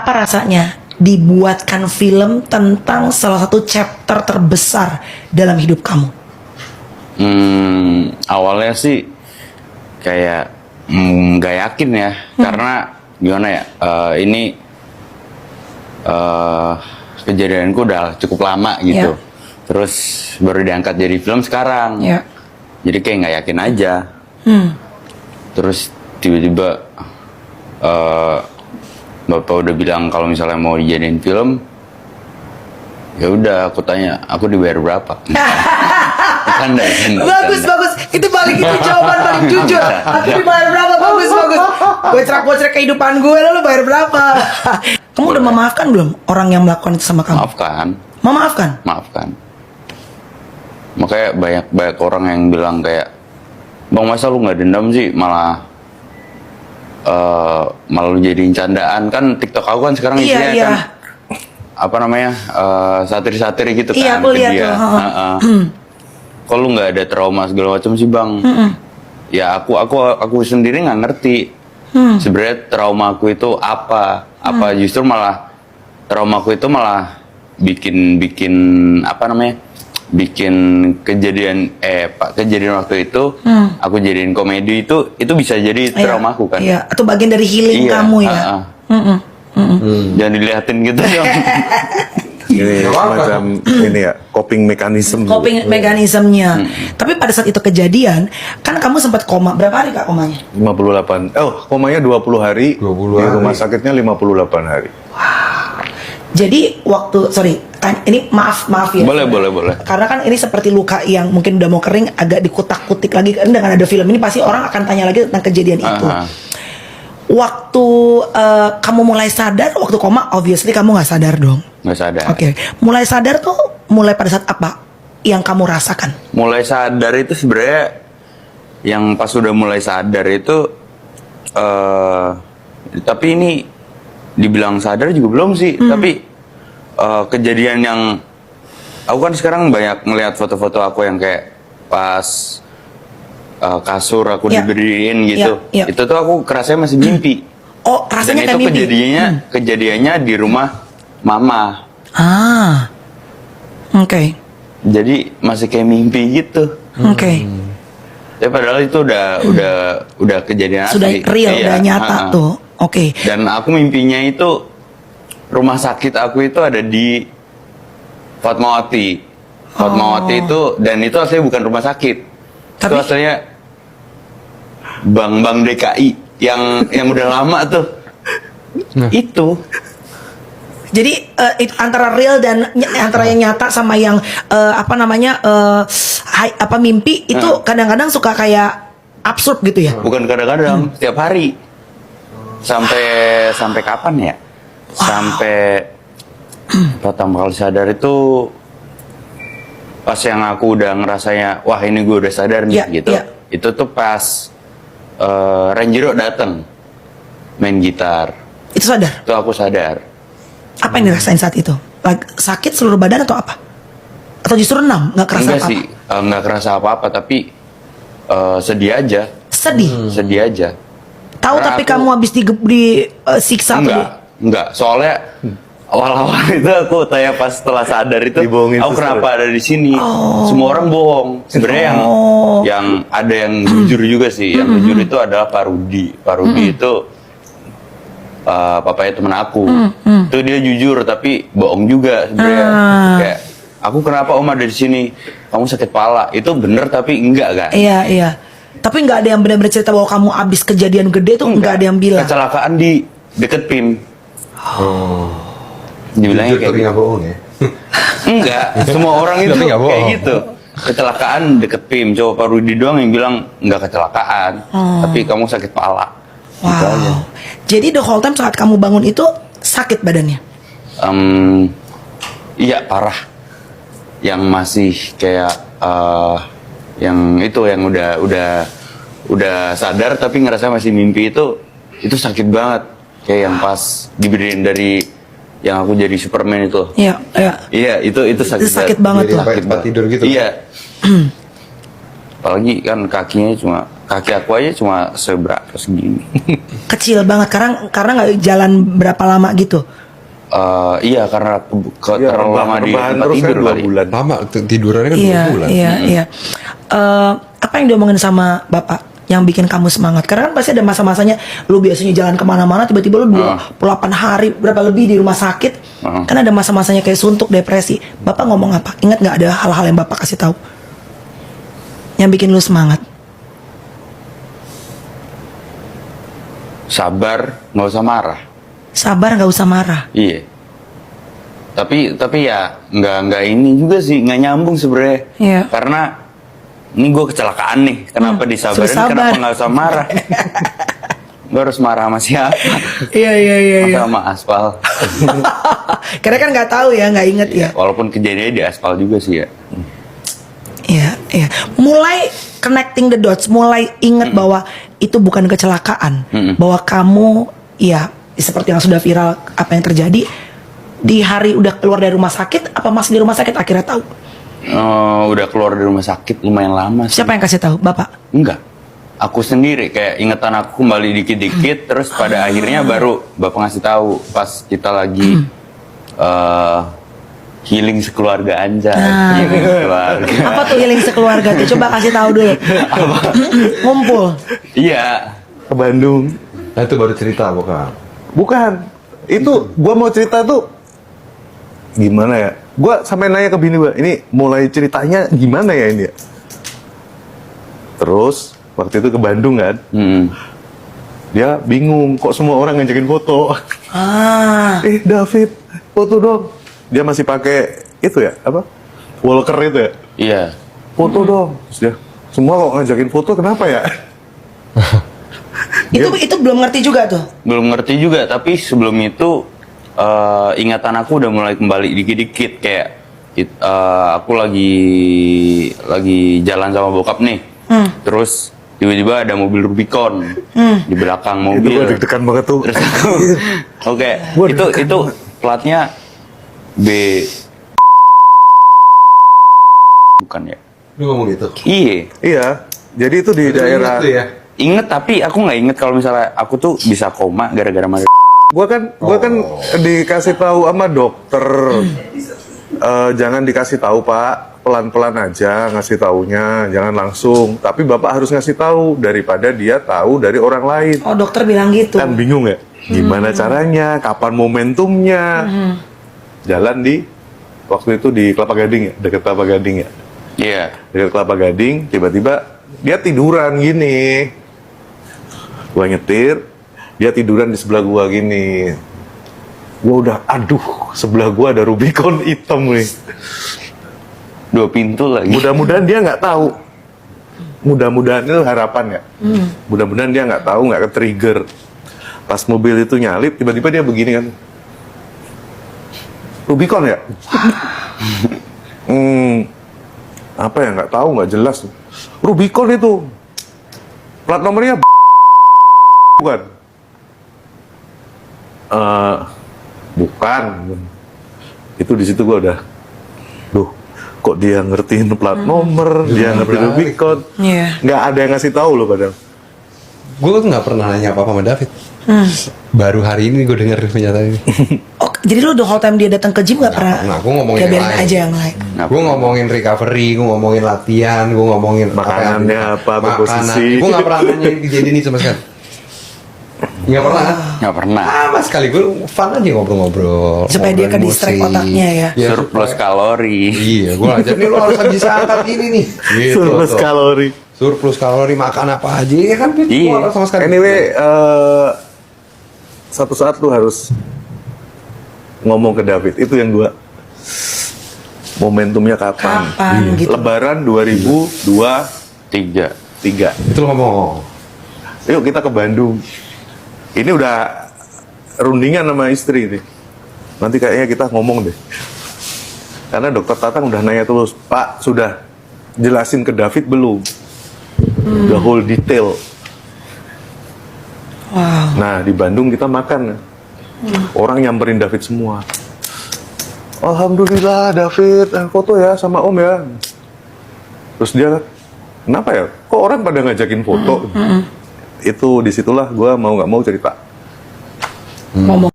Apa rasanya dibuatkan film tentang salah satu chapter terbesar dalam hidup kamu? Awalnya sih kayak nggak yakin ya, karena gimana ya, ini kejadianku udah cukup lama gitu. Terus baru diangkat jadi film sekarang. Jadi kayak nggak yakin aja. Terus tiba-tiba bapak udah bilang kalau misalnya mau dijadiin film, ya udah aku tanya, aku dibayar berapa? Canda. Bagus. Itu paling jawaban paling jujur. Aku dibayar berapa? Bagus. Bocrek kehidupan gue, lalu bayar berapa? Kamu udah memaafkan belum orang yang melakukan itu sama kamu? Maafkan. Makanya banyak orang yang bilang kayak, Bang, masa lu nggak dendam sih, malah lu jadiin candaan. Kan TikTok aku kan sekarang isinya kan apa namanya, satir-satir gitu kan. Iya, aku lihat tuh. Kok lu nggak ada trauma segala macam sih, Bang? Ya aku sendiri nggak ngerti sebenarnya traumaku itu apa justru malah traumaku itu malah bikin apa namanya, bikin kejadian waktu itu aku jadiin komedi itu bisa jadi traumaku kan. Iya, atau bagian dari healing kamu ya. Jangan dilihatin gitu dong. Ini macam ini ya, coping mekanismenya. Tapi pada saat itu kejadian, kan kamu sempat koma. Berapa hari Kak komanya? 58. Komanya 20 hari. 20 di rumah sakitnya 58 hari. Jadi waktu, ini maaf ya. Boleh. Karena kan ini seperti luka yang mungkin udah mau kering, agak dikutak-kutik lagi. Kan dengan ada film ini pasti orang akan tanya lagi tentang kejadian itu. Waktu kamu mulai sadar, waktu koma, obviously kamu nggak sadar dong. Nggak sadar. Oke. Mulai sadar tuh mulai pada saat apa yang kamu rasakan? Mulai sadar itu sebenarnya yang pas udah mulai sadar itu, tapi ini dibilang sadar juga belum sih. Tapi kejadian yang aku kan sekarang banyak ngelihat foto-foto aku yang kayak pas kasur aku diberdiriin gitu. Itu tuh aku kerasanya masih mimpi. Oh, rasanya dan itu kayak kejadiannya di rumah mama. Oke. Jadi masih kayak mimpi gitu. Oke. Tapi padahal itu udah kejadian sudah asli. Real, udah nyata tuh. Oke. Dan aku mimpinya itu rumah sakit aku itu ada di Fatmawati. Fatmawati itu, dan itu aslinya bukan rumah sakit. Itu aslinya bank DKI yang udah lama tuh. Itu. Jadi itu antara real dan antara yang nyata sama yang mimpi itu kadang-kadang suka kayak absurd gitu ya. Bukan kadang-kadang, setiap hari. Sampai kapan ya? Sampai pertama kali sadar itu pas yang aku udah ngerasanya, wah ini gue udah sadar nih gitu. Itu tuh pas Renjiro dateng main gitar. Itu sadar? Itu aku sadar. Apa yang dirasain saat itu? Sakit seluruh badan atau apa? Atau justru enggak kerasa apa-apa? Enggak sih, nggak kerasa apa-apa, tapi sedih aja. Sedih aja. Tahu tapi kamu habis disiksa? Enggak. Soalnya awal-awal itu aku tanya pas setelah sadar itu, aku kenapa ada di sini? Semua orang bohong. Sebenarnya yang ada yang jujur juga sih. Yang jujur itu adalah Pak Rudi. Pak Rudi itu papanya temen aku. Itu dia jujur tapi bohong juga sebenarnya. Kayak, aku kenapa Om ada di sini? Kamu sakit pala. Itu bener tapi enggak kan? Iya. Tapi nggak ada yang benar-benar cerita bahwa kamu abis kejadian gede tuh nggak ada yang bilang. Kecelakaan di deket PIM. Dibilangnya kayak gitu. Bohong ya? Enggak, semua orang itu kayak gitu. Kecelakaan deket PIM. Coba Pak Rudi doang yang bilang enggak kecelakaan, tapi kamu sakit pala. Wow. Gitu aja. Jadi the whole time saat kamu bangun itu sakit badannya? Iya, parah. Yang masih kayak yang udah sadar tapi ngerasa masih mimpi itu sakit banget. Kayak yang pas diberiin dari yang aku jadi Superman itu. Iya, itu sakit banget tuh. Sakit banget tidur gitu. Iya. Apalagi kan kakinya cuma kaki aku aja cuma seberapa segini. Kecil banget karena nggak jalan berapa lama gitu. Iya karena terlalu lama di rebahan tempat terus kan tidur 2 kali. bulan. Lama tidurannya kan 2 bulan. Iya. Apa yang diomongin sama bapak yang bikin kamu semangat? Karena kan pasti ada masa-masanya lu biasanya jalan kemana-mana, tiba-tiba lu 28 hari berapa lebih di rumah sakit. Kan ada masa-masanya kayak suntuk, depresi. Bapak ngomong apa? Ingat nggak ada hal-hal yang bapak kasih tahu yang bikin lu semangat? Sabar, nggak usah marah. Sabar, nggak usah marah. Iya. Tapi ya nggak ini juga sih, nggak nyambung sebenarnya. Iya. Karena ini gue kecelakaan nih, kenapa disabarin? suruh sabar. Kenapa nggak usah marah? Gue harus marah sama siapa? Iya. Sama aspal. Karena kan nggak tahu ya, nggak inget ya. Walaupun kejadiannya di aspal juga sih ya. Iya. Mulai connecting the dots, mulai inget bahwa itu bukan kecelakaan, bahwa kamu ya seperti yang sudah viral apa yang terjadi di hari udah keluar dari rumah sakit, apa masih di rumah sakit akhirnya tahu? Udah keluar dari rumah sakit lumayan lama sih. Siapa yang kasih tahu? Bapak? Enggak. Aku sendiri kayak ingatan aku kembali dikit-dikit terus pada akhirnya baru bapak ngasih tahu pas kita lagi healing sekeluarga aja. Healing sekeluarga. Apa tuh healing sekeluarga tuh? Coba kasih tahu dulu. Ngumpul. Iya. Ke Bandung. Nah itu baru cerita bukan? Bukan. Itu gua mau cerita tuh gimana ya? Gua sampai nanya ke bini gua, ini mulai ceritanya gimana ya ini ya? Terus waktu itu ke Bandung kan, dia bingung kok semua orang ngajakin foto. David, foto dong. Dia masih pakai itu ya, apa? Walker itu ya? Iya. Foto dong. Terus dia, semua kok ngajakin foto kenapa ya? Itu belum ngerti juga tuh. Belum ngerti juga, tapi sebelum itu ingatan aku udah mulai kembali dikit-dikit kayak aku lagi jalan sama bokap nih. Terus tiba-tiba ada mobil Rubicon di belakang Itu mobil. gua deg-degan banget tuh. Terus oke, Gua itu deg-degan itu platnya B bukan ya? Lu ngomong gitu? Iya. Iya, jadi itu di daerah. Itu ya? Ingat tapi aku nggak inget kalau misalnya aku tuh bisa koma gara-gara mati. Gua kan dikasih tahu sama dokter, jangan dikasih tahu Pak, pelan-pelan aja ngasih taunya, jangan langsung. Tapi Bapak harus ngasih tahu daripada dia tahu dari orang lain. Oh, dokter bilang gitu. Kan bingung ya, gimana caranya, kapan momentumnya. Jalan di waktu itu di Kelapa Gading ya, dekat Kelapa Gading ya. Iya. Dekat Kelapa Gading, tiba-tiba dia tiduran gini. Gua nyetir, dia tiduran di sebelah gua gini. Gua udah, aduh, sebelah gua ada Rubicon hitam nih. 2 pintu lagi. Mudah-mudahan dia nggak tahu. Mudah-mudahan itu harapan ya. Mudah-mudahan dia nggak tahu, nggak ke-trigger. Pas mobil itu nyalip, tiba-tiba dia begini kan. Rubicon ya? Apa ya, nggak tahu, nggak jelas. Rubicon itu. Plat nomornya bukan. Bukan. Itu di situ gua udah, loh, kok dia ngertiin plat nomor, dia ngerti Rubicon. Iya. Nggak ada yang ngasih tahu loh padahal. Gue tuh nggak pernah nanya apa-apa sama David. Baru hari ini gue denger pernyataan ini. Oh, jadi lu the whole time dia datang ke gym gak pernah? Nah, gue ngomongin Ya yang biarin lain. aja yang lain. Gue ngomongin recovery, gue ngomongin latihan, gue ngomongin Makanannya apa, berposisi. Gue nggak pernah nanya kejadian ini sama sekali. Nggak pernah. Nggak pernah. Sama sekali, gue fun aja ngobrol-ngobrol. Supaya dia ngobrolin ke-distract musik. otaknya ya. Iya, Surplus supaya- kalori. Iya, gue aja nih lo harus bisa angkat ini nih. Gitu, Surplus tuh. kalori. Surplus kalori, makan apa aja ya kan? Iya. Gua sama sekali. Anyway, satu saat lu harus ngomong ke David. Itu yang gua, momentumnya kapan? Kapan gitu. Lebaran 2023. 3. Itu lo ngomong. Yuk kita ke Bandung. Ini udah rundingan sama istri nih. Nanti kayaknya kita ngomong deh. Karena dokter Tatang udah nanya terus, Pak, sudah jelasin ke David belum? The whole detail. Wow. Nah, di Bandung kita makan. Orang nyamperin David semua. Alhamdulillah David, foto ya sama Om ya. Terus dia kenapa ya? Kok orang pada ngajakin foto? Itu disitulah gue mau nggak mau cerita. Ngomong